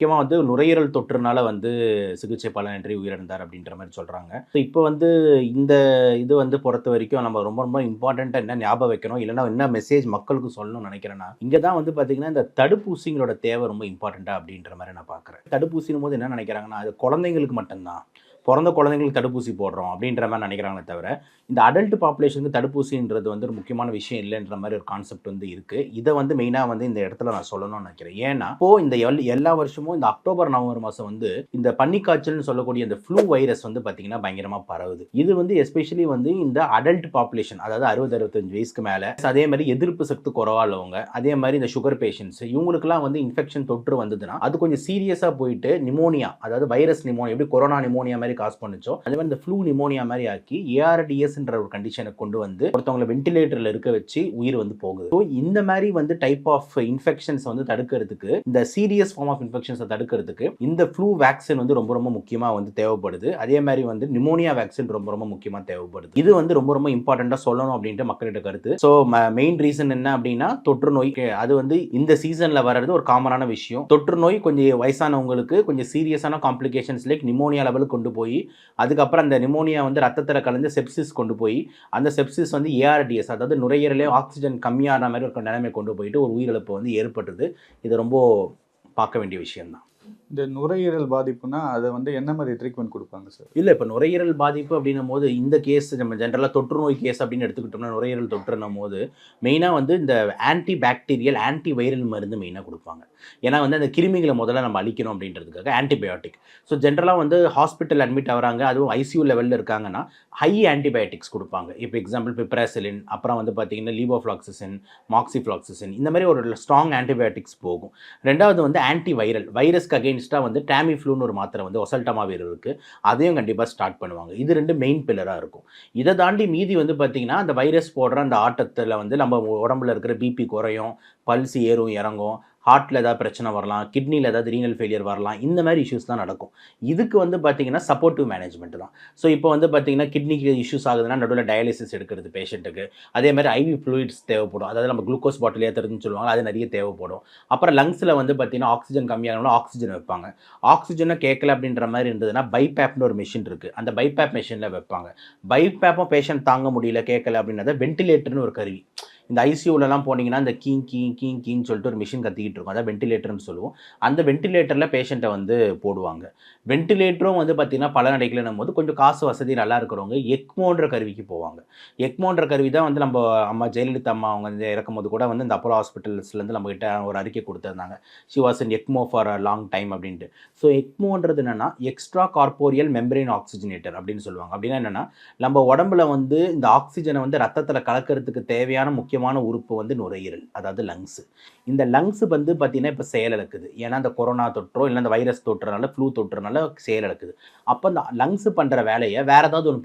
முக்கியமாக வந்து நுரையீரல் தொற்றுனால வந்து சிகிச்சை பலனின்றி உயிரிழந்தார் அப்படின்ற மாதிரி சொல்கிறாங்க. ஸோ இப்போ வந்து இந்த இது வந்து பொறுத்த வரைக்கும் நம்ம ரொம்ப ரொம்ப இம்பார்ட்டண்ட்டாக என்ன ஞாபகம் வைக்கணும், இல்லைன்னா என்ன மெசேஜ் மக்களுக்கு சொல்லணும்னு நினைக்கிறேன்னா, இங்கே தான் வந்து பார்த்தீங்கன்னா இந்த தடுப்பூசிங்களோட தேவை ரொம்ப இம்பார்ட்டண்ட்டா அப்படின்ற மாதிரி நான் பார்க்குறேன். தடுப்பூசினும் போது என்ன நினைக்கிறாங்கன்னா, அது குழந்தைங்களுக்கு மட்டும்தான், பிறந்த குழந்தைங்களுக்கு தடுப்பூசி போடுறோம் அப்படின்ற மாதிரி நினைக்கிறாங்களே தவிர, இந்த அடல்ட் பாப்புலேஷனுக்கு தடுப்பூசின்றது வந்து ஒரு முக்கியமான விஷயம் இல்லைன்ற மாதிரி ஒரு கான்செப்ட் வந்து இருக்குது. இதை வந்து மெயினாக வந்து இந்த இடத்துல நான் சொல்லணும்னு நினைக்கிறேன். ஏன்னா இப்போ இந்த எல்லா வருஷமும் இந்த அக்டோபர் நவம்பர் மாதம் வந்து இந்த பன்னிக்காய்ச்சல்னு சொல்லக்கூடிய இந்த ஃப்ளூ வைரஸ் வந்து பார்த்தீங்கன்னா பயங்கரமாக பரவுது. இது வந்து எஸ்பெஷலி வந்து இந்த அடல்ட் பாப்புலேஷன், அதாவது 60-65 வயசுக்கு மேலே, அதே மாதிரி எதிர்ப்பு சக்தி குறவா உள்ளவங்க, அதே மாதிரி இந்த சுகர் பேஷண்ட்ஸ், இவங்களுக்குலாம் வந்து இன்ஃபெக்ஷன் தொற்று வந்ததுன்னா அது கொஞ்சம் சீரியஸாக போயிட்டு நிமோனியா, அதாவது வைரஸ் நிமோனியா, எப்படி கொரோனா நிமோனியா மாதிரி காசு பண்ணுச்சோ அதே மாதிரி இந்த ஃப்ளூ நிமோனியா மாதிரி ஆக்கி ஏஆர்டிஎஸ்ன்ற ஒரு கண்டிஷனை கொண்டு வந்து ஒருத்தவங்களை வென்டிலேட்டரில் இருக்க வச்சு உயிர் வந்து போகுது. ஸோ இந்த மாதிரி வந்து டைப் ஆஃப் இன்ஃபெக்ஷன்ஸ் வந்து தடுக்கிறதுக்கு, இந்த சீரியஸ் ஃபார்ம் ஆஃப் இன்ஃபெக்ஷன்ஸை தடுக்கிறதுக்கு இந்த ஃப்ளூ வேக்சின் வந்து ரொம்ப ரொம்ப முக்கியமாக வந்து தேவைப்படுது. அதே மாதிரி வந்து நிமோனியா வேக்சின் ரொம்ப ரொம்ப முக்கியமாக தேவைப்படுது. இது வந்து ரொம்ப ரொம்ப இம்பார்ட்டண்ட்டாக சொல்லணும் அப்படின்ட்டு மக்கள்கிட்ட கருத்து. ஸோ மெயின் ரீசன் என்ன அப்படின்னா தொற்று நோய். அது வந்து இந்த சீசனில் வர்றது ஒரு காமனான விஷயம். தொற்று நோய் கொஞ்சம் வயசானவங்களுக்கு கொஞ்சம் சீரியஸான காம்ப்ளிகேஷன்ஸ் லைக் நிமோனியா லெவலுக்கு கொண்டு போய், அதுக்கப்புறம் அந்த நிமோனியா வந்து ரத்தத்தில் கலந்து செப்சிஸ் கொண்டு போய், அந்த செப்சிஸ் வந்து ஏஆர்டிஎஸ், அதாவது நுரையீரலே ஆக்சிஜன் கம்மியான மாதிரி ஒரு நிலைமை கொண்டு போயிட்டு ஒரு உயிரிழப்பு வந்து ஏற்பட்டுது. இது ரொம்ப பார்க்க வேண்டிய விஷயம் தான். இந்த நுரையீரல் பாதிப்புனா அதை வந்து என்ன மாதிரி ட்ரீட்மெண்ட் கொடுப்பாங்க சார்? இல்லை, இப்போ நுரையீரல் பாதிப்பு அப்படின்னும் போது இந்த கேஸ் நம்ம ஜென்ரலாக தொற்று நோய் கேஸ் அப்படின்னு எடுத்துக்கிட்டோம்னா, நுரையீரல் தொற்றுனும் போது மெயினாக வந்து இந்த ஆன்டி பாக்டீரியல் ஆன்டி வைரல் மருந்து மெயினாக கொடுப்பாங்க. ஏன்னா வந்து அந்த கிருமிகளை முதல்ல நம்ம அழிக்கணும் அப்படின்றதுக்காக ஆன்டிபயோட்டிக். ஸோ ஜென்ரலாக வந்து ஹாஸ்பிட்டல் அட்மிட் ஆகிறாங்க, அதுவும் ஐசியூ லெவலில் இருக்காங்கன்னா ஹை ஆன்டிபயோட்டிக்ஸ் கொடுப்பாங்க. இப்போ எக்ஸாம்பிள் பிப்ராசிலின், அப்புறம் வந்து பார்த்தீங்கன்னா லீவோஃப்ளாக்சிசின், மாக்சிஃப்ளாக்சிசின், இந்த மாதிரி ஒரு ஸ்ட்ராங் ஆன்டிபயோட்டிக்ஸ் போகும். ரெண்டாவது வந்து ஆன்டி வைரல், வைரஸ்க்கு அகெயின்ஸ்டாக வந்து டேமிஃப்ளூன்னு ஒரு மாத்திரை வந்து ஒசல்டமாவிர் இருக்குது, அதையும் கண்டிப்பாக ஸ்டார்ட் பண்ணுவாங்க. இது ரெண்டு மெயின் பில்லராக இருக்கும். இதை தாண்டி மீதி வந்து பார்த்திங்கன்னா அந்த வைரஸ் போடுற அந்த ஆட்டத்தில் வந்து நம்ம உடம்புல இருக்கிற பிபி குறையும், பல்ஸ் ஏறும் இறங்கும், ஹார்ட்டில் ஏதாவது பிரச்சனை வரலாம், கிட்னியில் ஏதாவது ரீனல் ஃபெயிலியர் வரலாம், இந்த மாதிரி இஷ்யூஸ் தான் நடக்கும். இதுக்கு வந்து பார்த்திங்கன்னா சப்போர்ட்டிவ் மேனேஜ்மெண்ட் தான். ஸோ இப்போ வந்து பார்த்திங்கன்னா கிட்னிக்கு இஷ்யூஸ் ஆகுதுன்னா நடுவில் டயாலிசிஸ் எடுக்கிறது பேஷண்ட்டுக்கு, அதே மாதிரி ஐவி ஃப்ளூயிட்ஸ் தேவைப்படும், அதாவது நம்ம குளுக்கோஸ் பாட்டில் ஏற்றுறதுன்னு சொல்லுவாங்க, அது நிறைய தேவைப்படும். அப்புறம் லங்ஸில் வந்து பார்த்திங்கன்னா ஆக்சிஜன் கம்மியாகணும்னா ஆக்சிஜன் வைப்பாங்க. ஆக்சிஜனை கேட்கல அப்படின்ற மாதிரி இருந்ததுன்னா பைபேப்னு ஒரு மிஷின் இருக்குது, அந்த பைபேப் மிஷினில் வைப்பாங்க. பைபேப்பும் பேஷண்ட் தாங்க முடியல கேட்கல அப்படின்றத வென்டிலேட்டர்னு ஒரு கருவி, இந்த ஐசியூலலாம் போனீங்கன்னா இந்த கீன்னு சொல்லிட்டு ஒரு மிஷின் கத்திக்கிட்டு இருக்கும், அதான் வென்டிலேட்டர்னு சொல்லுவோம். அந்த வென்டிலேட்டரில் பேஷண்ட்டை வந்து போடுவாங்க. வென்டிலேட்டரும் வந்து பார்த்திங்கன்னா பலனடைக்கலன்னும் போது கொஞ்சம் காசு வசதி நல்லா இருக்கிறவங்க எக்மோன்ற கருவிக்கு போவாங்க. எக்மோன்ற கருவி தான் வந்து நம்ம அம்மா ஜெயலலிதா அம்மா அவங்க வந்து இறக்கும்போது கூட வந்து இந்த அப்போலோ ஹாஸ்பிட்டல்ஸ்லேருந்து நம்மகிட்ட ஒரு அறிக்கை கொடுத்துருந்தாங்க, she was in ECMO for a long time அப்படின்ட்டு. ஸோ எக்மோன்றது என்னென்னா எக்ஸ்ட்ரா கார்போரியல் மெம்பரேன் ஆக்சிஜனேட்டர் அப்படின்னு சொல்லுவாங்க. அப்படின்னா என்னென்னா நம்ம உடம்புல வந்து இந்த ஆக்சிஜனை வந்து ரத்தத்தில் கலக்கிறதுக்கு தேவையான முக்கிய உறுப்பு வந்து நுரையீரல், அதாவது லங்ஸ். இந்த லங்ஸ் வந்து பார்த்தீங்கன்னா இப்போ செயலிழக்குது. ஏன்னா அந்த கொரோனா தொற்றோ இல்லை அந்த வைரஸ் தொற்றுனால ஃப்ளூ தொற்றுனால செயலிழக்குது. அப்போ அந்த லங்ஸ் பண்ணுற வேலையை வேற ஏதாவது ஒன்று